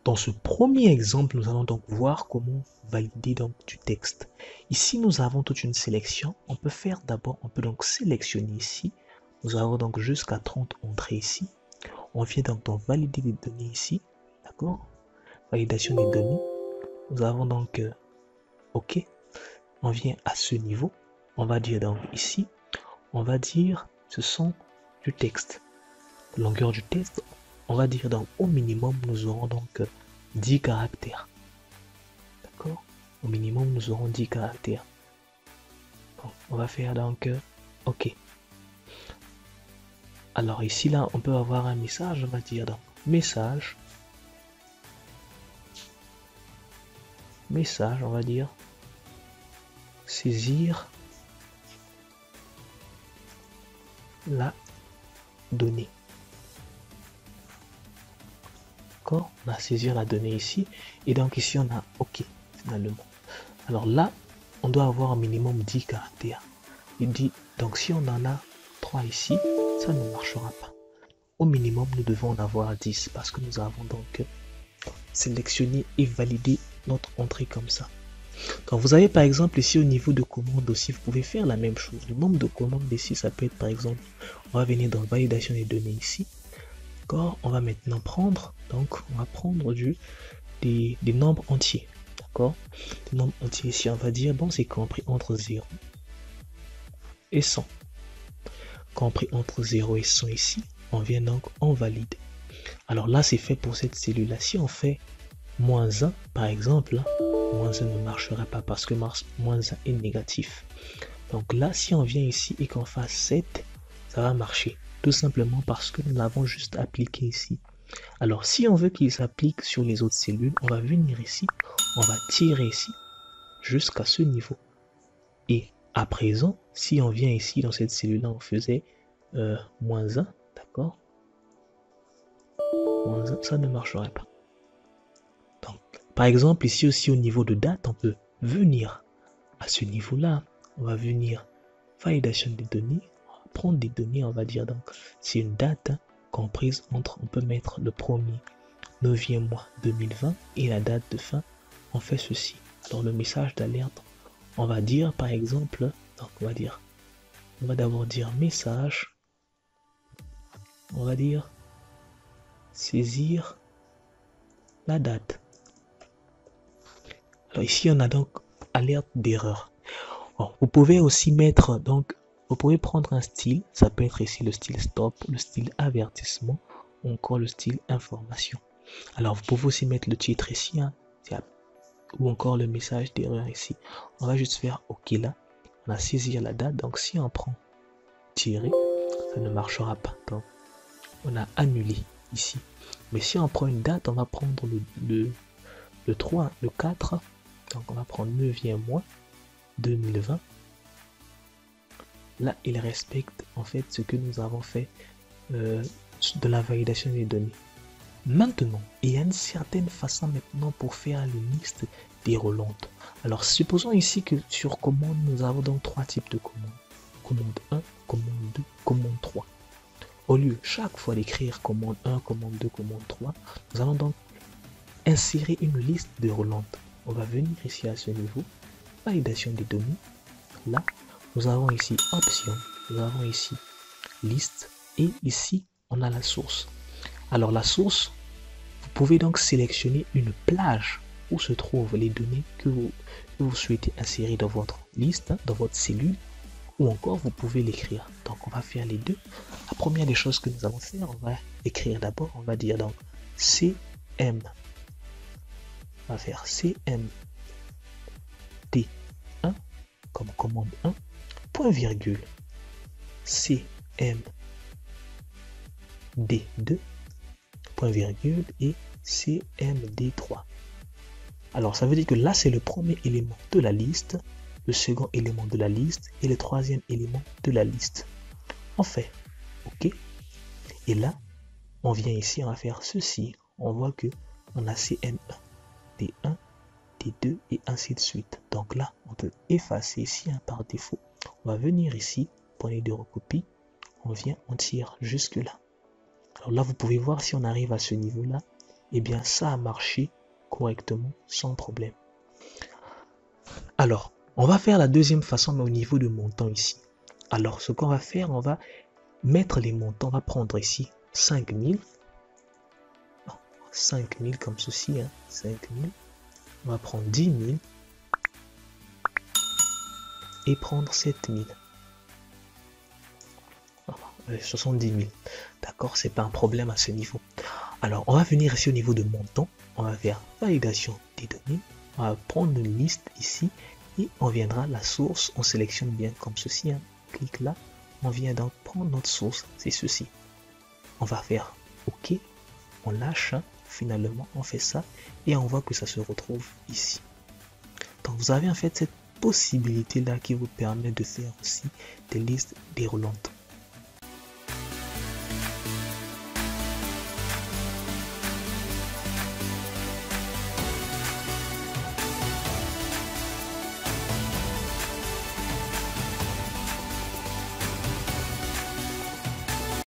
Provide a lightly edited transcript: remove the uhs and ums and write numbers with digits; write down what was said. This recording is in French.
Dans ce premier exemple, nous allons donc voir comment valider donc du texte. Ici, nous avons toute une sélection. On peut faire d'abord, on peut donc sélectionner ici. Nous avons donc jusqu'à 30 entrées ici. On vient donc dans valider les données ici. D'accord? Validation des données. Nous avons donc OK. On vient à ce niveau. On va dire donc ici. On va dire ce sont du texte. Longueur du texte. On va dire donc au minimum, nous aurons donc 10 caractères. D'accord? Au minimum, nous aurons 10 caractères. Bon, on va faire donc OK. Alors ici, là, on peut avoir un message. On va dire donc message. Message, on va dire saisir la donnée. D'accord? On a saisir la donnée ici. Et donc ici, on a OK, finalement. Alors là, on doit avoir un minimum 10 caractères. Il dit, donc si on en a 3 ici, ça ne marchera pas. Au minimum, nous devons en avoir 10 parce que nous avons donc sélectionné et validé notre entrée comme ça. Donc vous avez par exemple ici au niveau de commande aussi, vous pouvez faire la même chose. Le nombre de commandes ici, ça peut être par exemple, on va venir dans validation des données ici. D'accord? On va maintenant prendre, donc on va prendre des nombres entiers. D'accord? Des nombres entiers ici, on va dire, bon, c'est compris entre 0 et 100. Compris entre 0 et 100 ici, on vient donc, on valide. Alors là, c'est fait pour cette cellule-là. Si on fait moins 1, par exemple, moins 1 ne marchera pas parce que moins 1 est négatif. Donc là, si on vient ici et qu'on fasse 7, ça va marcher. Tout simplement parce que nous l'avons juste appliqué ici. Alors si on veut qu'il s'applique sur les autres cellules, on va venir ici, on va tirer ici jusqu'à ce niveau. Et à présent, si on vient ici dans cette cellule-là, on faisait moins 1, d'accord? Moins 1, ça ne marcherait pas. Donc, par exemple, ici aussi au niveau de date, on peut venir à ce niveau-là. On va venir validation des données, on va prendre des données, on va dire donc c'est une date comprise entre, on peut mettre le 1er 9e mois 2020 et la date de fin, on fait ceci. Alors le message d'alerte, on va dire par exemple, donc on va d'abord dire message, on va dire saisir la date. Alors ici on a donc alerte d'erreur. Bon, vous pouvez aussi mettre donc, vous pouvez prendre un style, ça peut être ici le style stop, le style avertissement ou encore le style information. Alors vous pouvez aussi mettre le titre ici, hein, ou encore le message d'erreur ici. On va juste faire OK là, on a saisi la date, donc si on prend tirer, ça ne marchera pas. Donc on a annulé ici. Mais si on prend une date, on va prendre le 3, le 4, donc on va prendre 9e mois 2020. Là, il respecte en fait ce que nous avons fait de la validation des données. Maintenant, il y a une certaine façon maintenant pour faire une liste déroulante. Alors, supposons ici que sur commande, nous avons donc 3 types de commandes. Commande 1, commande 2, commande 3. Au lieu chaque fois d'écrire commande 1, commande 2, commande 3, nous allons donc insérer une liste déroulante. On va venir ici à ce niveau, validation des données. Là, nous avons ici option, nous avons ici liste et ici on a la source. Alors la source, vous pouvez donc sélectionner une plage où se trouvent les données que vous souhaitez insérer dans votre liste, dans votre cellule, ou encore vous pouvez l'écrire. Donc on va faire les deux. La première des choses que nous allons faire, on va écrire d'abord, on va dire donc CM. On va faire CMD1 comme commande 1, point virgule CMD2, point virgule et CMD3. Alors ça veut dire que là c'est le premier élément de la liste, le second élément de la liste et le troisième élément de la liste. On fait OK. Et là, on vient ici, on va faire ceci. On voit que on a CM1, D1, D2 et ainsi de suite. Donc là, on peut effacer ici par défaut. On va venir ici, poignée de recopie. On vient, on tire jusque là. Alors là, vous pouvez voir si on arrive à ce niveau-là. eh bien ça a marché correctement sans problème. Alors, on va faire la deuxième façon, mais au niveau de montant ici. Alors, ce qu'on va faire, on va mettre les montants. On va prendre ici 5000. 5000 comme ceci, hein, 5000. On va prendre 10 000 et prendre 7000. 70 000. D'accord, c'est pas un problème à ce niveau. Alors, on va venir ici au niveau de montant. On va faire validation des données. On va prendre une liste ici et on viendra la source. On sélectionne bien comme ceci. Hein. On clique là. On vient donc prendre notre source. C'est ceci. On va faire OK. On lâche. Hein. Finalement, on fait ça et on voit que ça se retrouve ici. Donc, vous avez en fait cette possibilité là qui vous permet de faire aussi des listes déroulantes.